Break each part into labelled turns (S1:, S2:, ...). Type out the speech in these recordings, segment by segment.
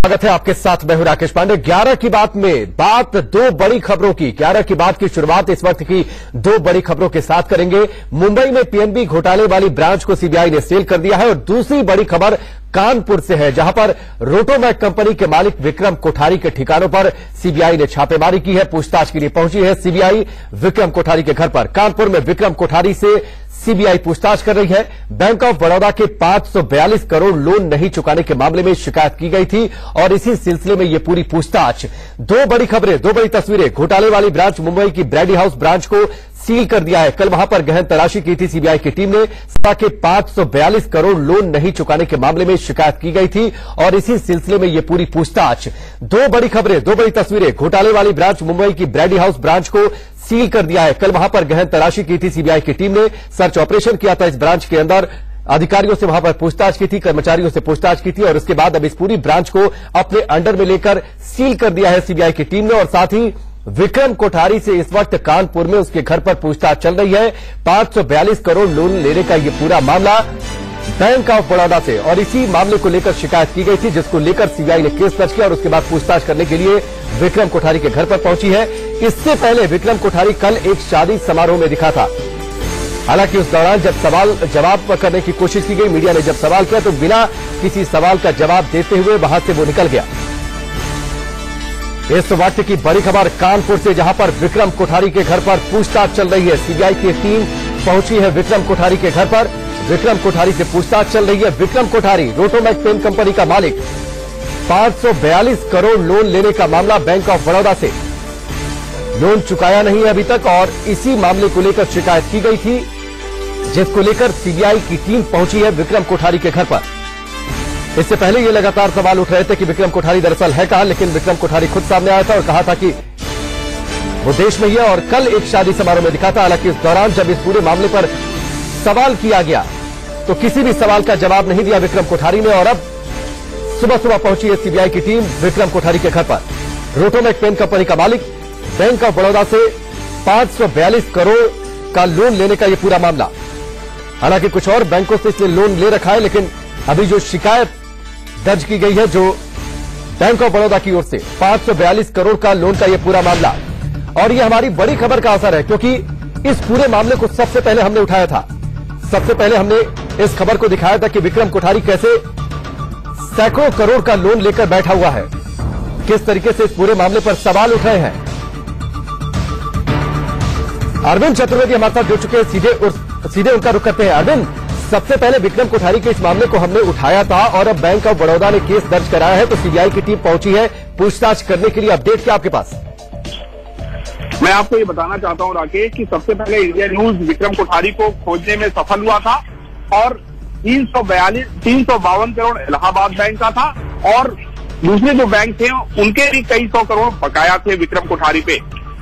S1: स्वागत है आपके साथ, मैं हूं राकेश पांडे। 11 की बात में बात दो बड़ी खबरों की। 11 की बात की शुरुआत इस वक्त की दो बड़ी खबरों के साथ करेंगे। मुंबई में पीएनबी घोटाले वाली ब्रांच को सीबीआई ने सील कर दिया है और दूसरी बड़ी खबर कानपुर से है, जहां पर रोटोमैक कंपनी के मालिक विक्रम कोठारी के ठिकानों पर सीबीआई ने छापेमारी की है। पूछताछ के लिए पहुंची है सीबीआई विक्रम कोठारी के घर पर। कानपुर में विक्रम कोठारी से सीबीआई पूछताछ कर रही है। बैंक ऑफ बड़ौदा के 542 करोड़ लोन नहीं चुकाने के मामले में शिकायत की गई थी और इसी सिलसिले में यह पूरी पूछताछ। दो बड़ी खबरें, दो बड़ी तस्वीरें। घोटाले वाली ब्रांच मुंबई की ब्रैडी हाउस ब्रांच को सील कर दिया है। कल वहां पर गहन तलाशी की थी सीबीआई की टीम ने। सपा के 542 करोड़ लोन नहीं चुकाने के मामले में शिकायत की गई थी और इसी सिलसिले में यह पूरी पूछताछ। दो बड़ी खबरें, दो बड़ी तस्वीरें। घोटाले वाली ब्रांच मुंबई की ब्रैडी हाउस ब्रांच को सील कर दिया है। कल वहां पर गहन तलाशी की थी सीबीआई की टीम ने। सर्च ऑपरेशन किया था इस ब्रांच के अंदर। अधिकारियों से वहां पर पूछताछ की थी, कर्मचारियों से पूछताछ की थी और उसके बाद अब इस पूरी ब्रांच को अपने अंडर में लेकर सील कर दिया है सीबीआई की टीम ने। और साथ ही विक्रम कोठारी से इस वक्त कानपुर में उसके घर पर पूछताछ चल रही है। 542 करोड़ लोन लेने का यह पूरा मामला बैंक ऑफ बड़ौदा से, और इसी मामले को लेकर शिकायत की गई थी, जिसको लेकर सीबीआई ने केस दर्ज किया और उसके बाद पूछताछ करने के लिए विक्रम कोठारी के घर पर पहुंची है। इससे पहले विक्रम कोठारी कल एक शादी समारोह में दिखा था। हालांकि उस दौरान जब सवाल जवाब करने की कोशिश की गई, मीडिया ने जब सवाल किया तो बिना किसी सवाल का जवाब देते हुए वहां से वो निकल गया। इस वक्त की बड़ी खबर कानपुर से, जहां पर विक्रम कोठारी के घर पर पूछताछ चल रही है। सीबीआई की टीम पहुंची है विक्रम कोठारी के घर पर। विक्रम कोठारी से पूछताछ चल रही है। विक्रम कोठारी रोटोमैक पेन कंपनी का मालिक, 542 करोड़ लोन लेने का मामला बैंक ऑफ बड़ौदा से। लोन चुकाया नहीं है अभी तक और इसी मामले को लेकर शिकायत की गई थी, जिसको लेकर सीबीआई की टीम पहुंची है विक्रम कोठारी के घर पर। इससे पहले ये लगातार सवाल उठ रहे थे कि विक्रम कोठारी दरअसल है कहां, लेकिन विक्रम कोठारी खुद सामने आया था और कहा था कि वो देश में ही है और कल एक शादी समारोह में दिखा था। हालांकि इस दौरान जब इस पूरे मामले पर सवाल किया गया तो किसी भी सवाल का जवाब नहीं दिया विक्रम कोठारी ने। और अब सुबह सुबह पहुंची है सीबीआई की टीम विक्रम कोठारी के घर पर। रोटोमैक पेन कंपनी का मालिक बैंक ऑफ बड़ौदा से 542 करोड़ का लोन लेने का यह पूरा मामला। हालांकि कुछ और बैंकों से इसने लोन ले रखा है, लेकिन अभी जो शिकायत दर्ज की गई है जो बैंक ऑफ बड़ौदा की ओर से 542 करोड़ का लोन का यह पूरा मामला। और यह हमारी बड़ी खबर का असर है, क्योंकि इस पूरे मामले को सबसे पहले हमने उठाया था। सबसे पहले हमने इस खबर को दिखाया था कि विक्रम कोठारी कैसे सैकड़ों करोड़ का लोन लेकर बैठा हुआ है, किस तरीके से इस पूरे मामले पर सवाल उठ रहे हैं। अरविंद चतुर्वेदी हमारे साथ जुड़ चुके हैं, सीधे उनका रुख करते हैं। अरविंद, सबसे पहले विक्रम कोठारी के इस मामले को हमने उठाया था और अब बैंक ऑफ बड़ौदा ने केस दर्ज कराया है, तो सीबीआई की टीम पहुंची है पूछताछ करने के लिए। अपडेट क्या आपके पास?
S2: मैं आपको ये बताना चाहता हूं राकेश कि सबसे पहले इंडिया न्यूज विक्रम कोठारी को खोजने में सफल हुआ था और 352 करोड़ इलाहाबाद बैंक का था और दूसरे जो बैंक थे उनके भी कई सौ करोड़ बकाया थे विक्रम कोठारी पे।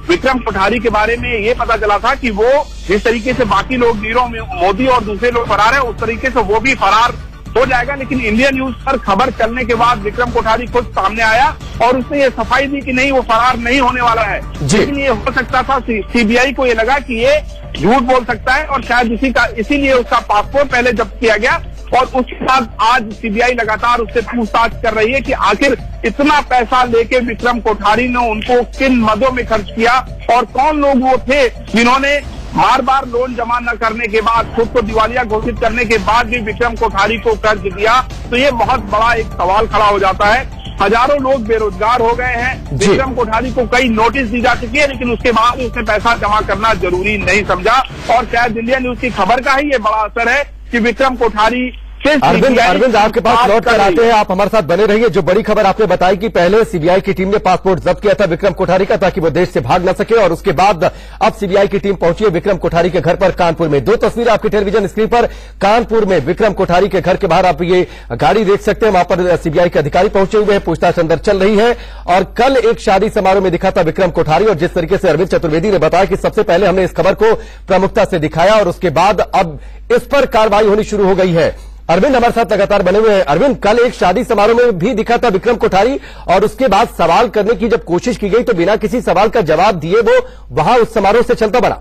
S2: विक्रम कोठारी के बारे में ये पता चला था कि वो जिस तरीके से बाकी लोग नीरव मोदी और दूसरे लोग फरार है, उस तरीके से वो भी फरार हो जाएगा। लेकिन इंडिया न्यूज पर खबर चलने के बाद विक्रम कोठारी खुद सामने आया और उसने ये सफाई दी कि नहीं, वो फरार नहीं होने वाला है। लेकिन ये हो सकता था, सीबीआई को ये लगा कि ये झूठ बोल सकता है और शायद इसीलिए उसका पासपोर्ट पहले जब्त किया गया। और उसके बाद आज सीबीआई लगातार उससे पूछताछ कर रही है कि आखिर इतना पैसा लेके विक्रम कोठारी ने उनको किन मदों में खर्च किया और कौन लोग वो थे जिन्होंने बार बार लोन जमा न करने के बाद, खुद को दिवालिया घोषित करने के बाद भी विक्रम कोठारी को कर्ज दिया। तो ये बहुत बड़ा एक सवाल खड़ा हो जाता है। हजारों लोग बेरोजगार हो गए हैं। विक्रम कोठारी को कई नोटिस दी जा चुकी है, लेकिन उसके बाद उसने पैसा जमा करना जरूरी नहीं समझा और शायद इंडिया न्यूज की खबर का ही ये बड़ा असर है कि विक्रम कोठारी।
S1: अरविंद, आपके पास लौट कर आते हैं, आप हमारे साथ बने रहिए। जो बड़ी खबर आपने बताई कि पहले सीबीआई की टीम ने पासपोर्ट जब्त किया था विक्रम कोठारी का ताकि वो देश से भाग न सके, और उसके बाद अब सीबीआई की टीम पहुंची है विक्रम कोठारी के घर पर कानपुर में। दो तस्वीरें आपकी टेलीविजन स्क्रीन पर। कानपुर में विक्रम कोठारी के घर के बाहर आप ये गाड़ी देख सकते हैं, वहां पर सीबीआई के अधिकारी पहुंचे हुए हैं, पूछताछ अंदर चल रही है। और कल एक शादी समारोह में दिखा था विक्रम कोठारी, और जिस तरीके से अरविंद चतुर्वेदी ने बताया कि सबसे पहले हमने इस खबर को प्रमुखता से दिखाया और उसके बाद अब इस पर कार्रवाई होनी शुरू हो गई है। अरविंद हमारे साथ लगातार बने हुए हैं। अरविंद, कल एक शादी समारोह में भी दिखा था विक्रम कोठारी और उसके बाद सवाल करने की जब कोशिश की गई तो बिना किसी सवाल का जवाब दिए वो वहां उस समारोह से चलता बना।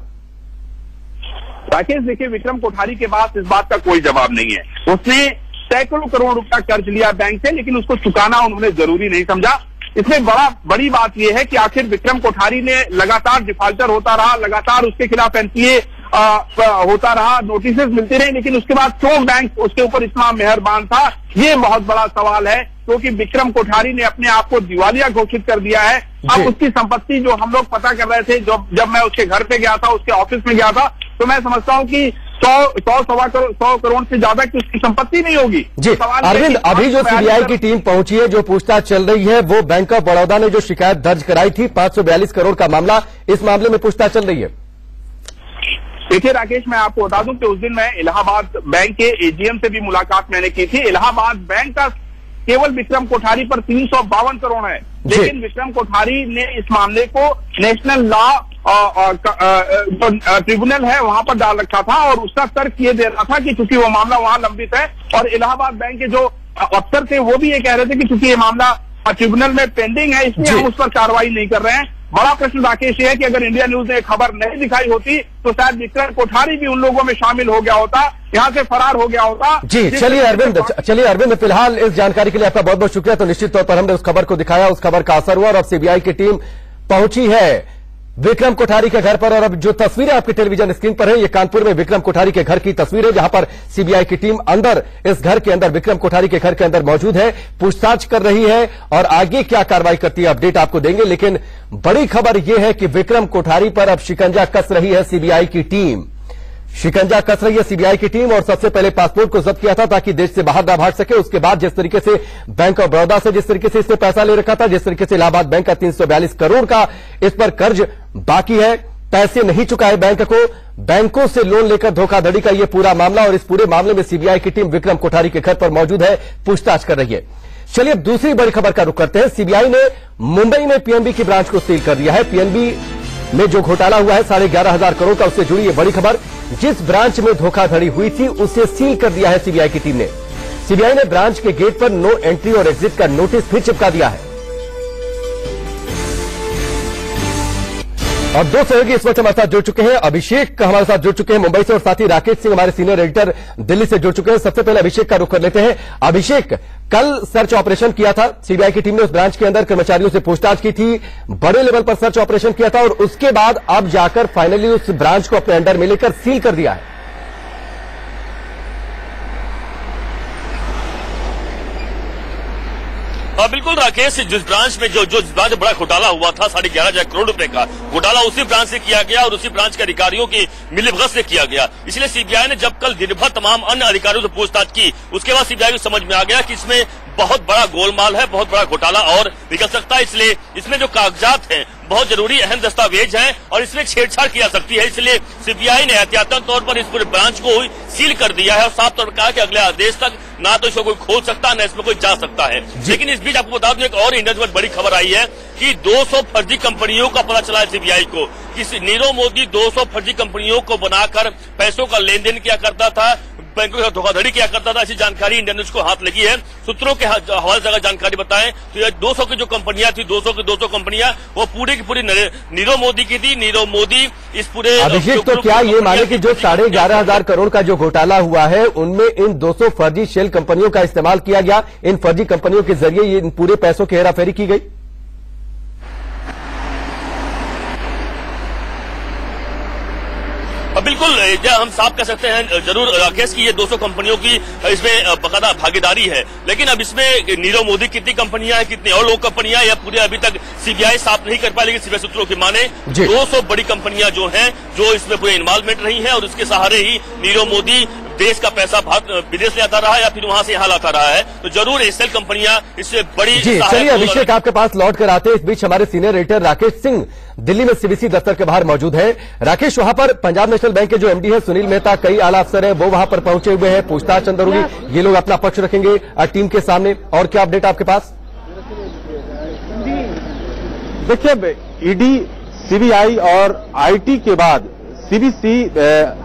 S2: राकेश, देखिए, विक्रम कोठारी के पास इस बात का कोई जवाब नहीं है। उसने सैकड़ों करोड़ रुपया कर्ज लिया बैंक से, लेकिन उसको चुकाना उन्होंने जरूरी नहीं समझा। इसमें बड़ी बात यह है कि आखिर विक्रम कोठारी ने लगातार डिफॉल्टर होता रहा, लगातार उसके खिलाफ एनपीए होता रहा, नोटिस मिलते रहे, लेकिन उसके बाद क्यों बैंक उसके ऊपर इतना मेहरबान था, ये बहुत बड़ा सवाल है। क्योंकि विक्रम कोठारी ने अपने आप को दिवालिया घोषित कर दिया है। अब उसकी संपत्ति जो हम लोग पता कर रहे थे, जब मैं उसके घर पे गया था, उसके ऑफिस में गया था, तो मैं समझता हूं कि 100 करोड़ से ज्यादा की उसकी संपत्ति नहीं होगी।
S1: जी अरविंद, अभी जो सीबीआई की टीम पहुंची है, जो पूछताछ चल रही है, वो बैंक ऑफ बड़ौदा ने जो शिकायत दर्ज कराई थी 542 करोड़ का मामला, इस मामले में पूछताछ चल रही है।
S2: देखिए राकेश, मैं आपको बता दूं कि उस दिन मैं इलाहाबाद बैंक के एजीएम से भी मुलाकात मैंने की थी। इलाहाबाद बैंक का केवल विक्रम कोठारी पर 352 करोड़ है, लेकिन विक्रम कोठारी ने इस मामले को नेशनल लॉ ट्रिब्यूनल है वहां पर डाल रखा था, और उसका तर्क ये दे रहा था कि चूंकि वो मामला वहां लंबित है, और इलाहाबाद बैंक के जो अफसर थे वो भी ये कह रहे थे कि चूंकि ये मामला ट्रिब्यूनल में पेंडिंग है, इसलिए हम उस पर कार्रवाई नहीं कर रहे हैं। बड़ा प्रश्न राकेश ये है कि अगर इंडिया न्यूज ने खबर नहीं दिखाई होती तो शायद विक्रम कोठारी भी उन लोगों में शामिल हो गया होता, यहां से फरार हो गया होता।
S1: जी चलिए अरविंद, फिलहाल इस जानकारी के लिए आपका बहुत बहुत शुक्रिया। तो निश्चित तौर पर हमने उस खबर को दिखाया, उस खबर का असर हुआ, और अब सीबीआई की टीम पहुंची है विक्रम कोठारी के घर पर। और अब जो तस्वीरें आपकी टेलीविजन स्क्रीन पर है, ये कानपुर में विक्रम कोठारी के घर की तस्वीर है, जहां पर सीबीआई की टीम अंदर, इस घर के अंदर, विक्रम कोठारी के घर के अंदर मौजूद है, पूछताछ कर रही है, और आगे क्या कार्रवाई करती है अपडेट आपको देंगे। लेकिन बड़ी खबर यह है कि विक्रम कोठारी पर अब शिकंजा कस रही है सीबीआई की टीम, शिकंजा कस रही है सीबीआई की टीम। और सबसे पहले पासपोर्ट को जब्त किया था ताकि देश से बाहर ना भाग सके। उसके बाद जिस तरीके से बैंक ऑफ बड़ौदा से जिस तरीके से इससे पैसा ले रखा था, जिस तरीके से इलाहाबाद बैंक का 342 करोड़ का इस पर कर्ज बाकी है, पैसे नहीं चुकाए बैंक को, बैंकों से लोन लेकर धोखाधड़ी का यह पूरा मामला, और इस पूरे मामले में सीबीआई की टीम विक्रम कोठारी के घर पर मौजूद है, पूछताछ कर रही है। चलिए अब दूसरी बड़ी खबर का रुख करते हैं। सीबीआई ने मुंबई में पीएनबी की ब्रांच को सील कर दिया है। पीएनबी में जो घोटाला हुआ है 11,500 करोड़ का, उससे जुड़ी ये बड़ी खबर, जिस ब्रांच में धोखाधड़ी हुई थी उसे सील कर दिया है सीबीआई की टीम ने। सीबीआई ने ब्रांच के गेट पर नो एंट्री और एग्जिट का नोटिस भी चिपका दिया है। और दो सहयोगी इस वक्त हमारे साथ जुड़ चुके हैं। अभिषेक हमारे साथ जुड़ चुके हैं मुंबई से, और साथ ही राकेश सिंह हमारे सीनियर एडिटर दिल्ली से जुड़ चुके हैं। सबसे पहले अभिषेक का रुख कर लेते हैं। अभिषेक, कल सर्च ऑपरेशन किया था सीबीआई की टीम ने, उस ब्रांच के अंदर कर्मचारियों से पूछताछ की थी, बड़े लेवल पर सर्च ऑपरेशन किया था, और उसके बाद अब जाकर फाइनली उस ब्रांच को अपने अंडर में लेकर सील कर दिया है।
S3: बिल्कुल राकेश, जिस ब्रांच में जो ब्रांच बड़ा घोटाला हुआ था 11,500 करोड़ रुपए का घोटाला, उसी ब्रांच से किया गया और उसी ब्रांच के अधिकारियों की मिलीभगत से किया गया। इसलिए सीबीआई ने जब कल दिन भर तमाम अन्य अधिकारियों से पूछताछ की, उसके बाद सीबीआई को समझ में आ गया कि इसमें बहुत बड़ा गोलमाल है, बहुत बड़ा घोटाला और निकल सकता है। इसलिए इसमें जो कागजात हैं, बहुत जरूरी अहम दस्तावेज हैं, और इसमें छेड़छाड़ की जा सकती है। इसलिए सीबीआई ने एहतियातन तौर पर इस पूरे ब्रांच को सील कर दिया है, और साफ तौर पर कहा कि अगले आदेश तक ना तो इसको कोई खोल सकता है, न इसमें कोई जा सकता है। लेकिन इस बीच आपको बता दूं, एक और इंडिया में बड़ी खबर आई है कि 200 फर्जी कंपनियों का पता चला है सीबीआई को, कि नीरव मोदी 200 फर्जी कंपनियों को बनाकर पैसों का लेन देन किया करता था, बैंकों का धोखाधड़ी किया करता था। ऐसी जानकारी इंडिया न्यूज को हाथ लगी है। सूत्रों के हवाले से अगर जानकारी बताएं तो ये 200 की जो कंपनियां थी, 200 की 200 कंपनियां, वो पूरी की पूरी नीरव मोदी की थी। नीरव मोदी इस पूरे
S1: अभिषेक, तो क्या ये माने कि जो 11,500 करोड़ का जो घोटाला हुआ है, उनमें इन 200 फर्जी शेल कंपनियों का इस्तेमाल किया गया, इन फर्जी कंपनियों के जरिए ये इन पूरे पैसों की हेराफेरी की गई?
S3: बिल्कुल, हम साफ कह सकते हैं जरूर राकेश की ये 200 कंपनियों की इसमें बकायदा भागीदारी है। लेकिन अब इसमें नीरव मोदी कितनी कंपनियां हैं, कितनी और लोग कंपनियां, या पूरे अभी तक सीबीआई साफ नहीं कर पाई। लेकिन सीबीआई सूत्रों की माने 200 बड़ी कंपनियां जो हैं, जो इसमें पूरे इन्वॉल्वमेंट रही हैं, और उसके सहारे ही नीरव मोदी देश का पैसा विदेश ले आता रहा या फिर वहां से यहां लाता रहा है। तो जरूर एसएल कंपनियां इससे बड़ी।
S1: चलिए अभिषेक, आपके पास लौट कर आते हैं। इस बीच हमारे सीनियर एडिटर राकेश सिंह दिल्ली में सीबीसी दफ्तर के बाहर मौजूद है। राकेश, वहां पर पंजाब नेशनल बैंक के जो एमडी है सुनील मेहता, कई आला अफसर है, वो वहां पर पहुंचे हुए हैं, पूछताछ अंदर होगी, ये लोग अपना पक्ष रखेंगे टीम के सामने। और क्या अपडेट आपके पास?
S4: देखिए, ईडी, सीबीआई और आईटी के बाद सीबीसी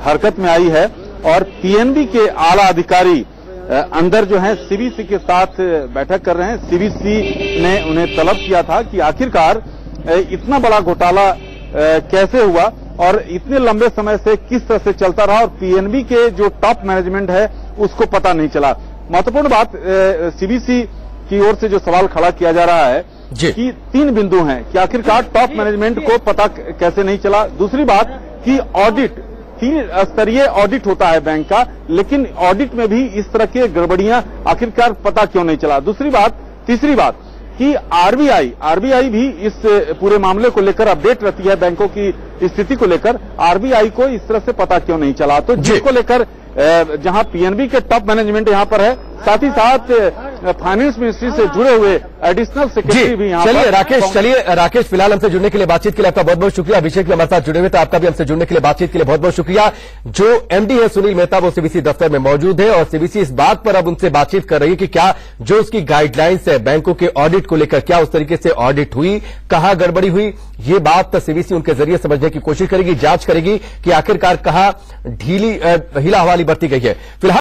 S4: हरकत में आई है, और पीएनबी के आला अधिकारी अंदर जो हैं सीबीसी के साथ बैठक कर रहे हैं। सीबीसी ने उन्हें तलब किया था कि आखिरकार इतना बड़ा घोटाला कैसे हुआ और इतने लंबे समय से किस तरह से चलता रहा, और पीएनबी के जो टॉप मैनेजमेंट है उसको पता नहीं चला। महत्वपूर्ण बात सीबीसी की ओर से जो सवाल खड़ा किया जा रहा है कि 3 बिंदु हैं कि आखिरकार टॉप मैनेजमेंट को पता कैसे नहीं चला। दूसरी बात कि ऑडिट 3 स्तरीय ऑडिट होता है बैंक का, लेकिन ऑडिट में भी इस तरह की गड़बड़ियां आखिरकार पता क्यों नहीं चला। तीसरी बात कि आरबीआई भी इस पूरे मामले को लेकर अपडेट रहती है, बैंकों की स्थिति को लेकर आरबीआई को इस तरह से पता क्यों नहीं चला। तो जिसको लेकर जहां पीएनबी के टॉप मैनेजमेंट यहां पर है, साथ ही साथ फाइनेंस मिनिस्ट्री से जुड़े हुए एडिशनल सेक्रेटरी भी यहां पर।
S1: चलिए राकेश, फिलहाल हमसे जुड़ने के लिए, बातचीत के लिए आपका बहुत बहुत शुक्रिया। अभिषेक भी हमारे साथ जुड़े हुए थे, आपका भी हमसे जुड़ने के लिए, बातचीत के लिए बहुत बहुत शुक्रिया। जो एमडी है सुनील मेहता, वो सीबीसी दफ्तर में मौजूद है और सीबीसी इस बात पर अब उनसे बातचीत कर रही है कि क्या जो उसकी गाइडलाइंस है बैंकों के ऑडिट को लेकर, क्या उस तरीके से ऑडिट हुई, कहां गड़बड़ी हुई, ये बात सीबीसी उनके जरिए समझने की कोशिश करेगी, जांच करेगी कि आखिरकार कहां ढीला हवाली बरती गई है। फिलहाल